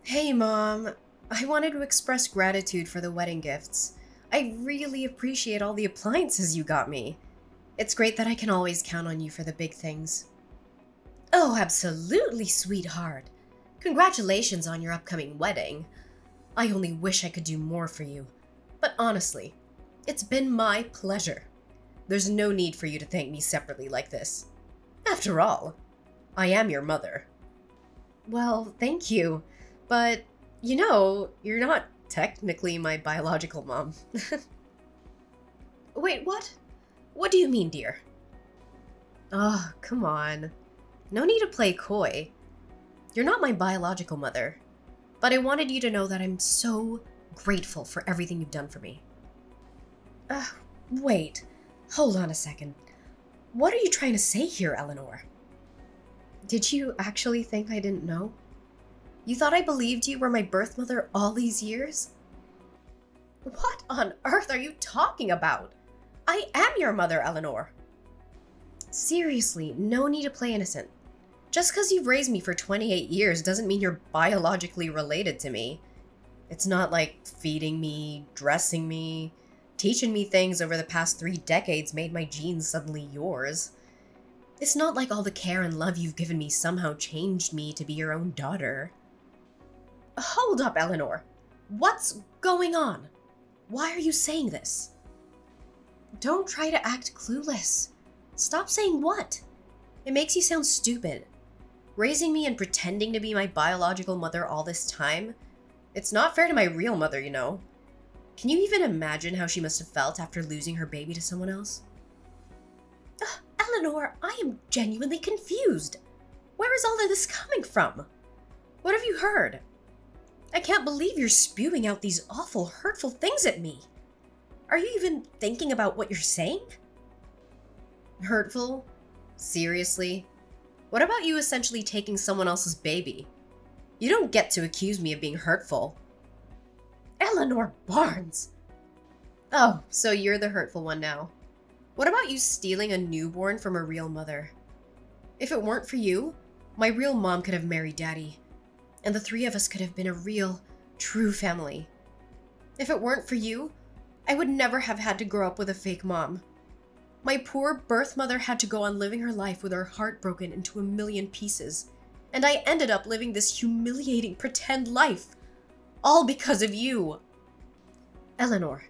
Hey, Mom. I wanted to express gratitude for the wedding gifts. I really appreciate all the appliances you got me. It's great that I can always count on you for the big things. Oh, absolutely, sweetheart. Congratulations on your upcoming wedding. I only wish I could do more for you. But honestly, it's been my pleasure. There's no need for you to thank me separately like this. After all, I am your mother. Well, thank you. But, you're not technically my biological mom. Wait, what? What do you mean, dear? Oh, come on. No need to play coy. You're not my biological mother. But I wanted you to know that I'm so grateful for everything you've done for me. Uh, Wait. Hold on a second. What are you trying to say here, Eleanor? Did you actually think I didn't know? You thought I believed you were my birth mother all these years? What on earth are you talking about? I am your mother, Eleanor. Seriously, no need to play innocent. Just because you've raised me for 28 years doesn't mean you're biologically related to me. It's not like feeding me, dressing me, teaching me things over the past 3 decades made my genes suddenly yours. It's not like all the care and love you've given me somehow changed me to be your own daughter. Hold up, Eleanor. What's going on? Why are you saying this? Don't try to act clueless. Stop saying what? It makes you sound stupid. Raising me and pretending to be my biological mother all this time? It's not fair to my real mother, you know. Can you even imagine how she must have felt after losing her baby to someone else? Eleanor, I am genuinely confused. Where is all of this coming from? What have you heard? I can't believe you're spewing out these awful, hurtful things at me. Are you even thinking about what you're saying? Hurtful? Seriously? What about you essentially taking someone else's baby? You don't get to accuse me of being hurtful. Eleanor Barnes! Oh, so you're the hurtful one now. What about you stealing a newborn from a real mother? If it weren't for you, my real mom could have married Daddy, and the 3 of us could have been a real, true family. If it weren't for you, I would never have had to grow up with a fake mom. My poor birth mother had to go on living her life with her heart broken into a million pieces, and I ended up living this humiliating pretend life, all because of you. Eleanor,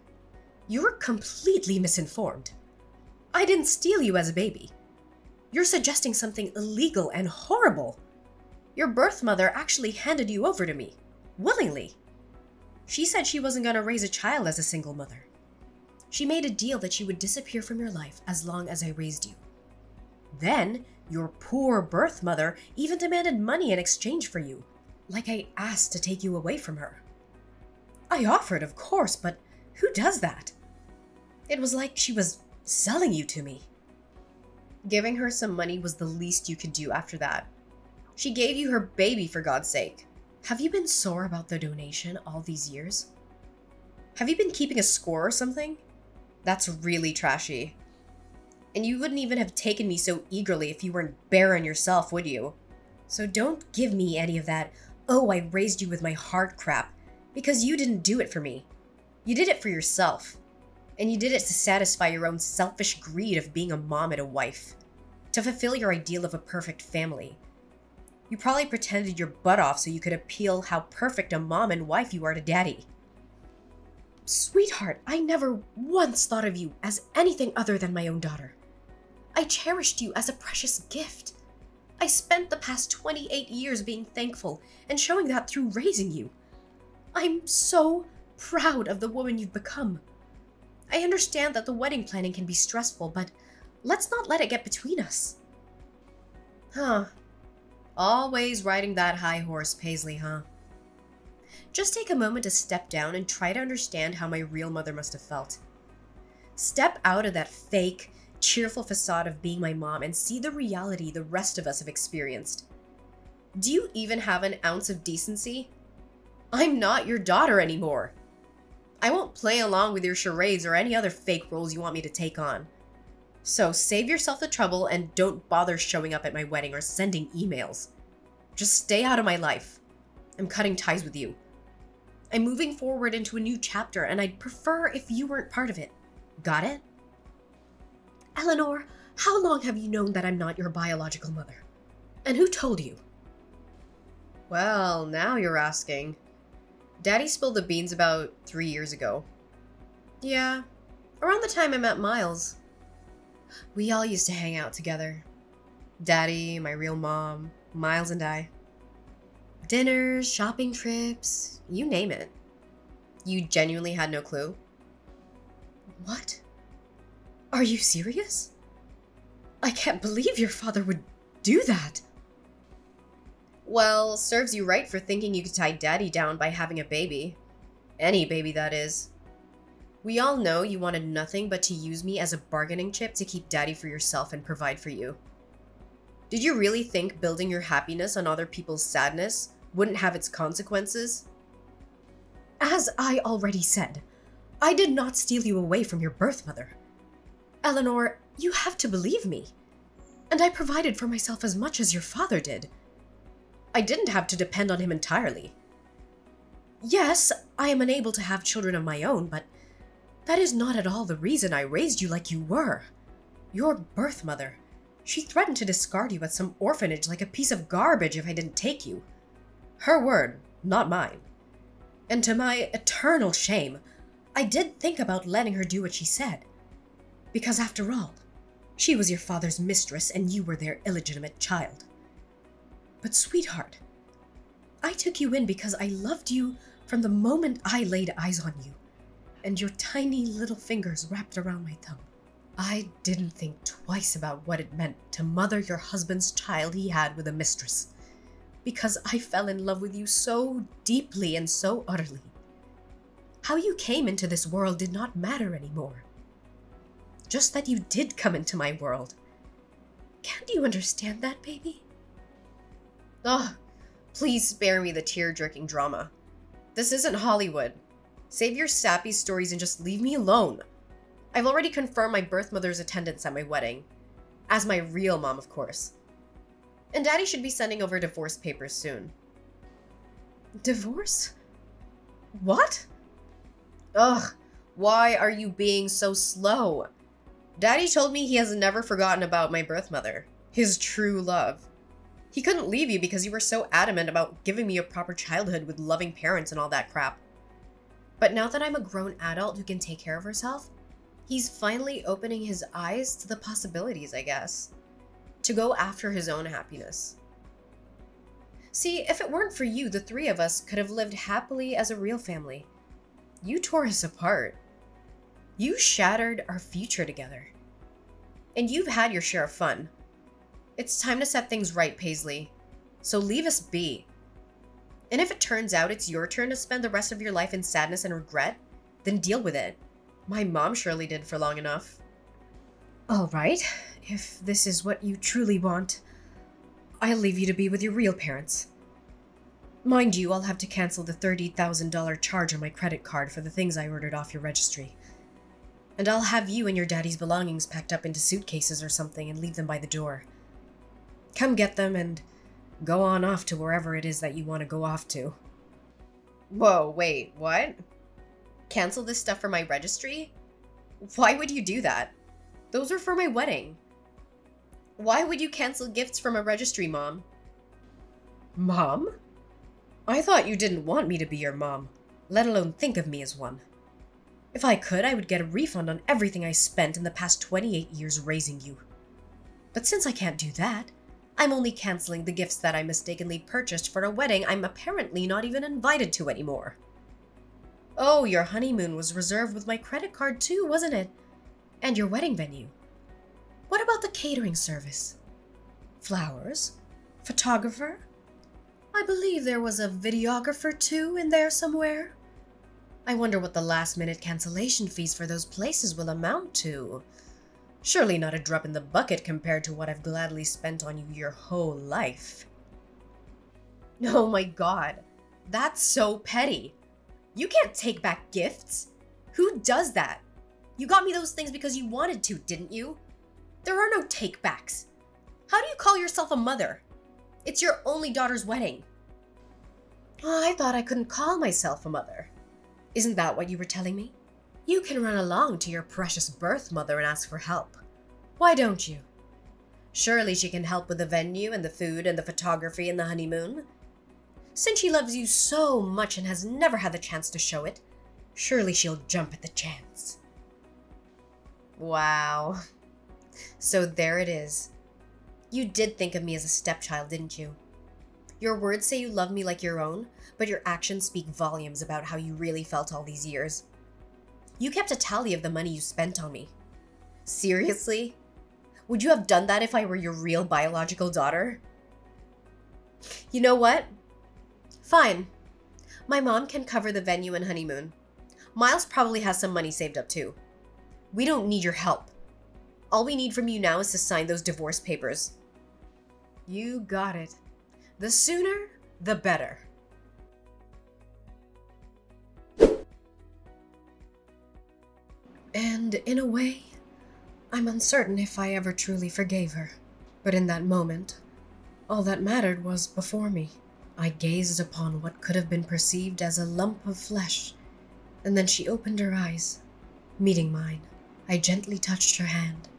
you're completely misinformed. I didn't steal you as a baby. You're suggesting something illegal and horrible. Your birth mother actually handed you over to me, willingly. She said she wasn't going to raise a child as a single mother. She made a deal that she would disappear from your life as long as I raised you. Then, your poor birth mother even demanded money in exchange for you, like I asked to take you away from her. I offered, of course, but who does that? It was like she was selling you to me. Giving her some money was the least you could do after that. She gave you her baby, for God's sake. Have you been sore about the donation all these years? Have you been keeping a score or something? That's really trashy. And you wouldn't even have taken me so eagerly if you weren't barren yourself, would you? So don't give me any of that, oh, I raised you with my heart crap, because you didn't do it for me. You did it for yourself. And you did it to satisfy your own selfish greed of being a mom and a wife. To fulfill your ideal of a perfect family. You probably pretended your butt off so you could appeal how perfect a mom and wife you are to Daddy. Sweetheart, I never once thought of you as anything other than my own daughter. I cherished you as a precious gift. I spent the past 28 years being thankful and showing that through raising you. I'm so proud of the woman you've become. I understand that the wedding planning can be stressful, but let's not let it get between us. Huh. Always riding that high horse, Paisley, huh? Just take a moment to step down and try to understand how my real mother must have felt. Step out of that fake, cheerful facade of being my mom and see the reality the rest of us have experienced. Do you even have an ounce of decency? I'm not your daughter anymore. I won't play along with your charades or any other fake roles you want me to take on. So save yourself the trouble and don't bother showing up at my wedding or sending emails. Just stay out of my life. I'm cutting ties with you. I'm moving forward into a new chapter, and I'd prefer if you weren't part of it. Got it? Eleanor, how long have you known that I'm not your biological mother? And who told you? Well, now you're asking. Daddy spilled the beans about 3 years ago. Yeah, around the time I met Miles. We all used to hang out together. Daddy, my real mom, Miles and I. Dinners, shopping trips, you name it. You genuinely had no clue? What? Are you serious? I can't believe your father would do that. Well, serves you right for thinking you could tie Daddy down by having a baby. Any baby, that is. We all know you wanted nothing but to use me as a bargaining chip to keep Daddy for yourself and provide for you. Did you really think building your happiness on other people's sadness wouldn't have its consequences? As I already said, I did not steal you away from your birth mother. Eleanor, you have to believe me. And I provided for myself as much as your father did. I didn't have to depend on him entirely. Yes, I am unable to have children of my own, but that is not at all the reason I raised you like you were. Your birth mother. She threatened to discard you at some orphanage like a piece of garbage if I didn't take you. Her word, not mine. And to my eternal shame, I did think about letting her do what she said. Because after all, she was your father's mistress and you were their illegitimate child. But sweetheart, I took you in because I loved you from the moment I laid eyes on you, and your tiny little fingers wrapped around my thumb. I didn't think twice about what it meant to mother your husband's child he had with a mistress, because I fell in love with you so deeply and so utterly. How you came into this world did not matter anymore. Just that you did come into my world. Can't you understand that, baby? Ugh, please spare me the tear-jerking drama. This isn't Hollywood. Save your sappy stories and just leave me alone. I've already confirmed my birth mother's attendance at my wedding. As my real mom, of course. And Daddy should be sending over divorce papers soon. Divorce? What? Ugh, why are you being so slow? Daddy told me he has never forgotten about my birth mother, his true love. He couldn't leave you because you were so adamant about giving me a proper childhood with loving parents and all that crap. But now that I'm a grown adult who can take care of herself, he's finally opening his eyes to the possibilities, I guess. To go after his own happiness. See, if it weren't for you, the three of us could have lived happily as a real family. You tore us apart. You shattered our future together. And you've had your share of fun. It's time to set things right, Paisley. So leave us be. And if it turns out it's your turn to spend the rest of your life in sadness and regret, then deal with it. My mom surely did for long enough. All right, if this is what you truly want, I'll leave you to be with your real parents. Mind you, I'll have to cancel the $30,000 charge on my credit card for the things I ordered off your registry. And I'll have you and your daddy's belongings packed up into suitcases or something and leave them by the door. Come get them and go on off to wherever it is that you want to go off to. Whoa, wait, what? Cancel this stuff for my registry? Why would you do that? Those are for my wedding. Why would you cancel gifts from a registry, Mom? Mom? I thought you didn't want me to be your mom, let alone think of me as one. If I could, I would get a refund on everything I spent in the past 28 years raising you. But since I can't do that, I'm only canceling the gifts that I mistakenly purchased for a wedding I'm apparently not even invited to anymore. Oh, your honeymoon was reserved with my credit card too, wasn't it? And your wedding venue. What about the catering service? Flowers? Photographer? I believe there was a videographer too in there somewhere. I wonder what the last-minute cancellation fees for those places will amount to. Surely not a drop in the bucket compared to what I've gladly spent on you your whole life. Oh my god, that's so petty. You can't take back gifts. Who does that? You got me those things because you wanted to, didn't you? There are no take-backs. How do you call yourself a mother? It's your only daughter's wedding. Oh, I thought I couldn't call myself a mother. Isn't that what you were telling me? You can run along to your precious birth mother and ask for help. Why don't you? Surely she can help with the venue and the food and the photography and the honeymoon. Since she loves you so much and has never had the chance to show it, surely she'll jump at the chance. Wow. So there it is. You did think of me as a stepchild, didn't you? Your words say you love me like your own, but your actions speak volumes about how you really felt all these years. You kept a tally of the money you spent on me. Seriously? Would you have done that if I were your real biological daughter? You know what? Fine. My mom can cover the venue and honeymoon. Miles probably has some money saved up too. We don't need your help. All we need from you now is to sign those divorce papers. You got it. The sooner, the better. And in a way, I'm uncertain if I ever truly forgave her. But in that moment, all that mattered was before me. I gazed upon what could have been perceived as a lump of flesh, and then she opened her eyes. Meeting mine, I gently touched her hand,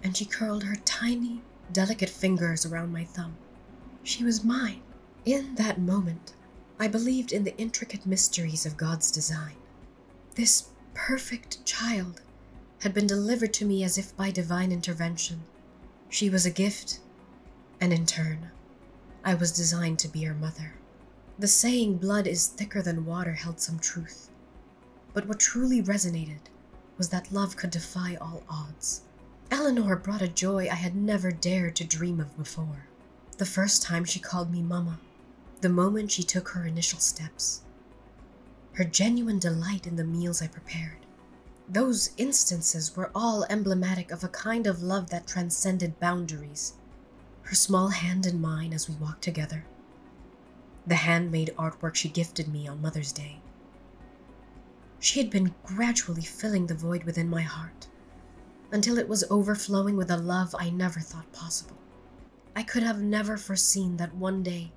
and she curled her tiny, delicate fingers around my thumb. She was mine. In that moment, I believed in the intricate mysteries of God's design. This perfect child had been delivered to me as if by divine intervention. She was a gift, and in turn, I was designed to be her mother. The saying, blood is thicker than water, held some truth. But what truly resonated was that love could defy all odds. Eleanor brought a joy I had never dared to dream of before. The first time she called me Mama, the moment she took her initial steps, her genuine delight in the meals I prepared. Those instances were all emblematic of a kind of love that transcended boundaries. Her small hand in mine as we walked together, the handmade artwork she gifted me on Mother's Day. She had been gradually filling the void within my heart, until it was overflowing with a love I never thought possible. I could have never foreseen that one day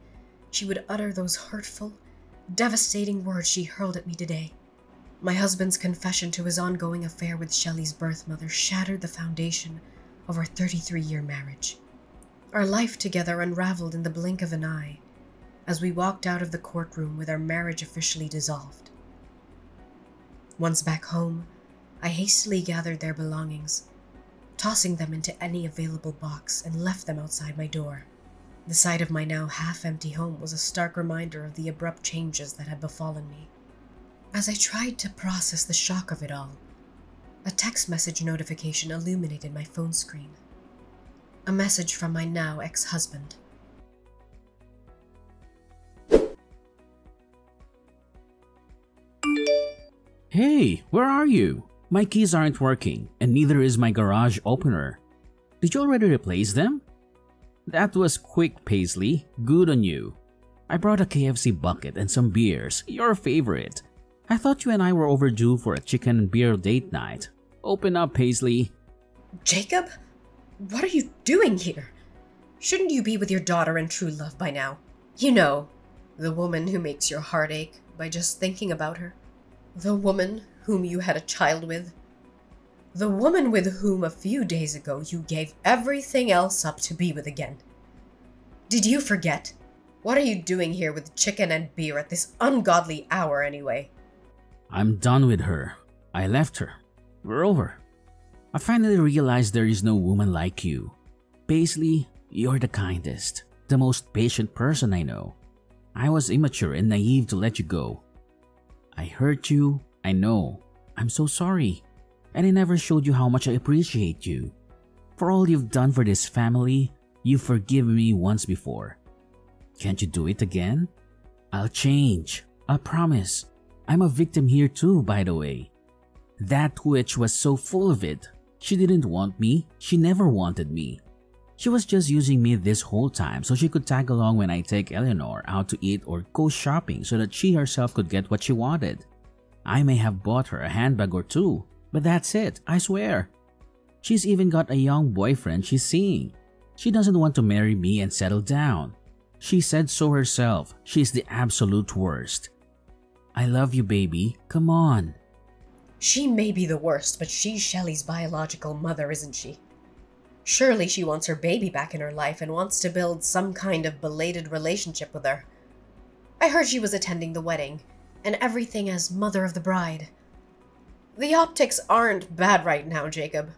she would utter those hurtful, devastating words she hurled at me today. My husband's confession to his ongoing affair with Shelley's birth mother shattered the foundation of our 33-year marriage. Our life together unraveled in the blink of an eye as we walked out of the courtroom with our marriage officially dissolved. Once back home, I hastily gathered their belongings, tossing them into any available box, and left them outside my door. The sight of my now half-empty home was a stark reminder of the abrupt changes that had befallen me. As I tried to process the shock of it all, a text message notification illuminated my phone screen. A message from my now ex-husband. Hey, where are you? My keys aren't working, and neither is my garage opener. Did you already replace them? That was quick, Paisley. Good on you. I brought a KFC bucket and some beers, your favorite. I thought you and I were overdue for a chicken and beer date night. Open up, Paisley. Jacob? What are you doing here? Shouldn't you be with your daughter and true love by now? You know, the woman who makes your heart ache by just thinking about her. The woman whom you had a child with. The woman with whom a few days ago you gave everything else up to be with again. Did you forget? What are you doing here with chicken and beer at this ungodly hour anyway? I'm done with her. I left her. We're over. I finally realized there is no woman like you. Paisley, you're the kindest, the most patient person I know. I was immature and naive to let you go. I hurt you, I know. I'm so sorry. And I never showed you how much I appreciate you. For all you've done for this family, you've forgiven me once before. Can't you do it again? I'll change. I promise. I'm a victim here too, by the way. That witch was so full of it. She didn't want me. She never wanted me. She was just using me this whole time so she could tag along when I take Eleanor out to eat or go shopping so that she herself could get what she wanted. I may have bought her a handbag or two, but that's it, I swear. She's even got a young boyfriend she's seeing. She doesn't want to marry me and settle down. She said so herself. She's the absolute worst. I love you, baby. Come on. She may be the worst, but she's Shelley's biological mother, isn't she? Surely she wants her baby back in her life and wants to build some kind of belated relationship with her. I heard she was attending the wedding, and everything as mother of the bride. The optics aren't bad right now, Jacob.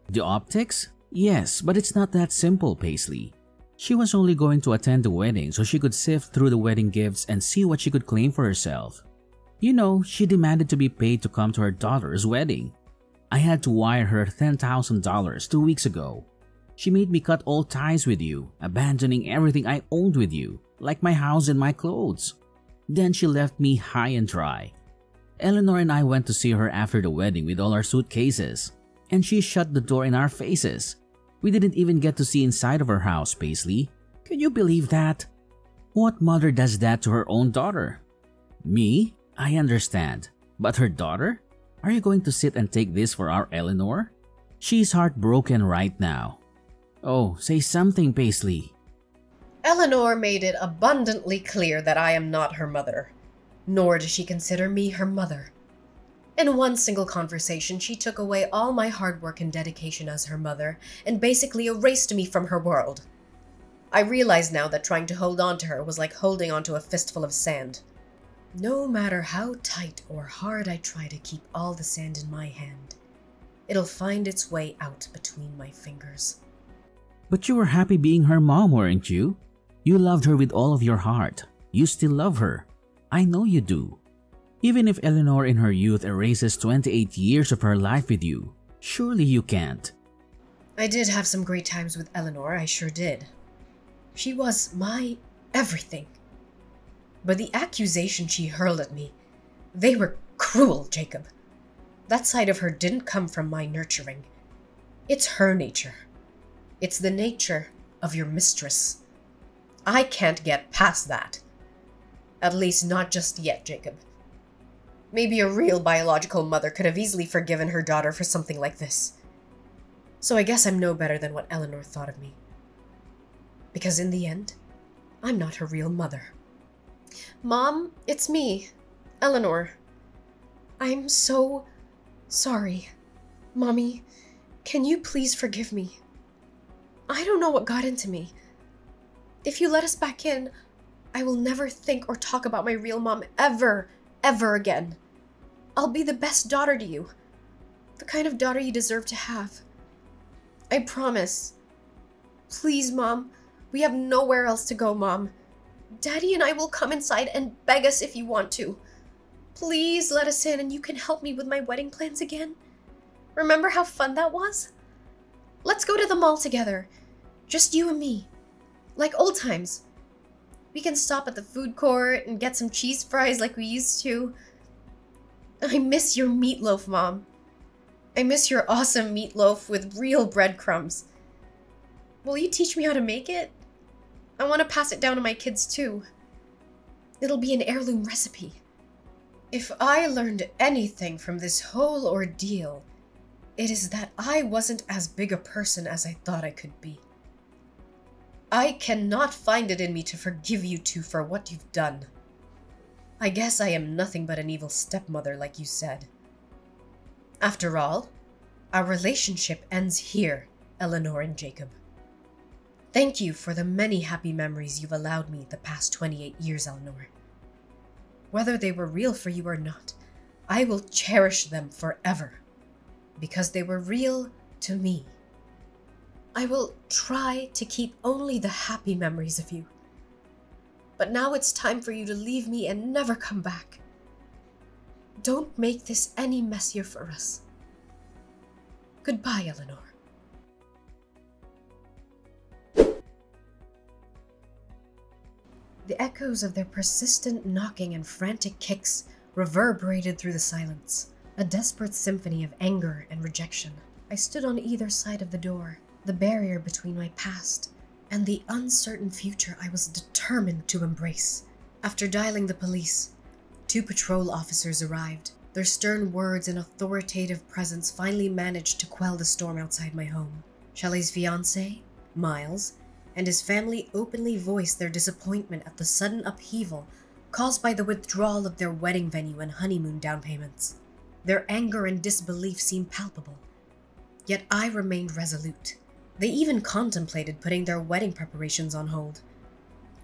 The optics? Yes, but it's not that simple, Paisley. She was only going to attend the wedding so she could sift through the wedding gifts and see what she could claim for herself. You know, she demanded to be paid to come to her daughter's wedding. I had to wire her $10,000 2 weeks ago. She made me cut all ties with you, abandoning everything I owned with you, like my house and my clothes. Then she left me high and dry. Eleanor and I went to see her after the wedding with all our suitcases, and she shut the door in our faces. We didn't even get to see inside of her house, Paisley. Can you believe that? What mother does that to her own daughter? Me? I understand. But her daughter? Are you going to sit and take this for our Eleanor? She's heartbroken right now. Oh, say something, Paisley. Eleanor made it abundantly clear that I am not her mother, nor does she consider me her mother. In one single conversation, she took away all my hard work and dedication as her mother and basically erased me from her world. I realize now that trying to hold on to her was like holding onto a fistful of sand. No matter how tight or hard I try to keep all the sand in my hand, it'll find its way out between my fingers. But you were happy being her mom, weren't you? You loved her with all of your heart. You still love her. I know you do. Even if Eleanor in her youth erases 28 years of her life with you, surely you can't. I did have some great times with Eleanor, I sure did. She was my everything. But the accusations she hurled at me, they were cruel, Jacob. That side of her didn't come from my nurturing. It's her nature. It's the nature of your mistress. I can't get past that. At least not just yet, Jacob. Maybe a real biological mother could have easily forgiven her daughter for something like this. So I guess I'm no better than what Eleanor thought of me. Because in the end, I'm not her real mother. Mom, it's me, Eleanor. I'm so sorry. Mommy, can you please forgive me? I don't know what got into me. If you let us back in, I will never think or talk about my real mom ever again. I'll be the best daughter to you. The kind of daughter you deserve to have. I promise. Please, Mom. We have nowhere else to go, Mom. Daddy and I will come inside and beg us if you want to. Please let us in and you can help me with my wedding plans again. Remember how fun that was? Let's go to the mall together. Just you and me. Like old times. We can stop at the food court and get some cheese fries like we used to. I miss your meatloaf, Mom. I miss your awesome meatloaf with real breadcrumbs. Will you teach me how to make it? I want to pass it down to my kids too. It'll be an heirloom recipe. If I learned anything from this whole ordeal, it is that I wasn't as big a person as I thought I could be. I cannot find it in me to forgive you two for what you've done. I guess I am nothing but an evil stepmother, like you said. After all, our relationship ends here, Eleanor and Jacob. Thank you for the many happy memories you've allowed me the past 28 years, Eleanor. Whether they were real for you or not, I will cherish them forever, because they were real to me. I will try to keep only the happy memories of you. But now it's time for you to leave me and never come back. Don't make this any messier for us. Goodbye, Eleanor. The echoes of their persistent knocking and frantic kicks reverberated through the silence, a desperate symphony of anger and rejection. I stood on either side of the door, the barrier between my past and the uncertain future I was determined to embrace. After dialing the police, 2 patrol officers arrived. Their stern words and authoritative presence finally managed to quell the storm outside my home. Shelley's fiancé, Miles, and his family openly voiced their disappointment at the sudden upheaval caused by the withdrawal of their wedding venue and honeymoon down payments. Their anger and disbelief seemed palpable, yet I remained resolute. They even contemplated putting their wedding preparations on hold,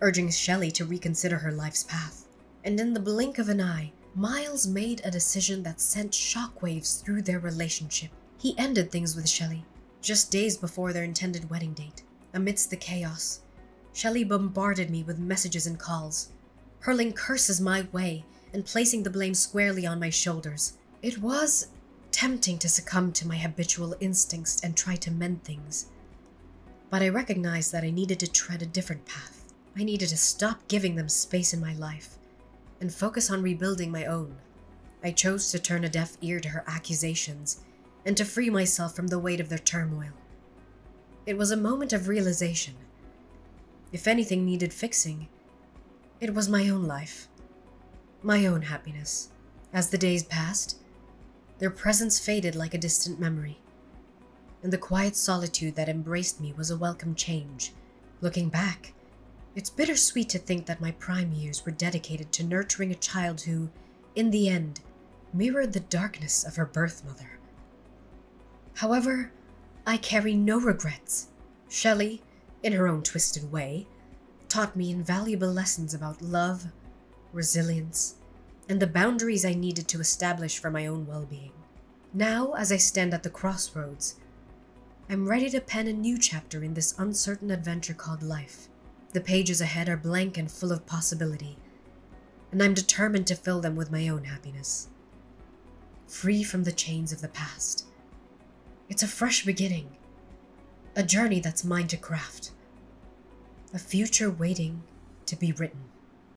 urging Shelley to reconsider her life's path. And in the blink of an eye, Miles made a decision that sent shockwaves through their relationship. He ended things with Shelley, just days before their intended wedding date. Amidst the chaos, Shelley bombarded me with messages and calls, hurling curses my way and placing the blame squarely on my shoulders. It was tempting to succumb to my habitual instincts and try to mend things, but I recognized that I needed to tread a different path. I needed to stop giving them space in my life and focus on rebuilding my own. I chose to turn a deaf ear to her accusations and to free myself from the weight of their turmoil. It was a moment of realization. If anything needed fixing, it was my own life, my own happiness. As the days passed, their presence faded like a distant memory, and the quiet solitude that embraced me was a welcome change. Looking back, it's bittersweet to think that my prime years were dedicated to nurturing a child who, in the end, mirrored the darkness of her birth mother. However, I carry no regrets. Shelley, in her own twisted way, taught me invaluable lessons about love, resilience, and the boundaries I needed to establish for my own well-being. Now, as I stand at the crossroads, I'm ready to pen a new chapter in this uncertain adventure called life. The pages ahead are blank and full of possibility, and I'm determined to fill them with my own happiness. Free from the chains of the past. It's a fresh beginning, a journey that's mine to craft, a future waiting to be written.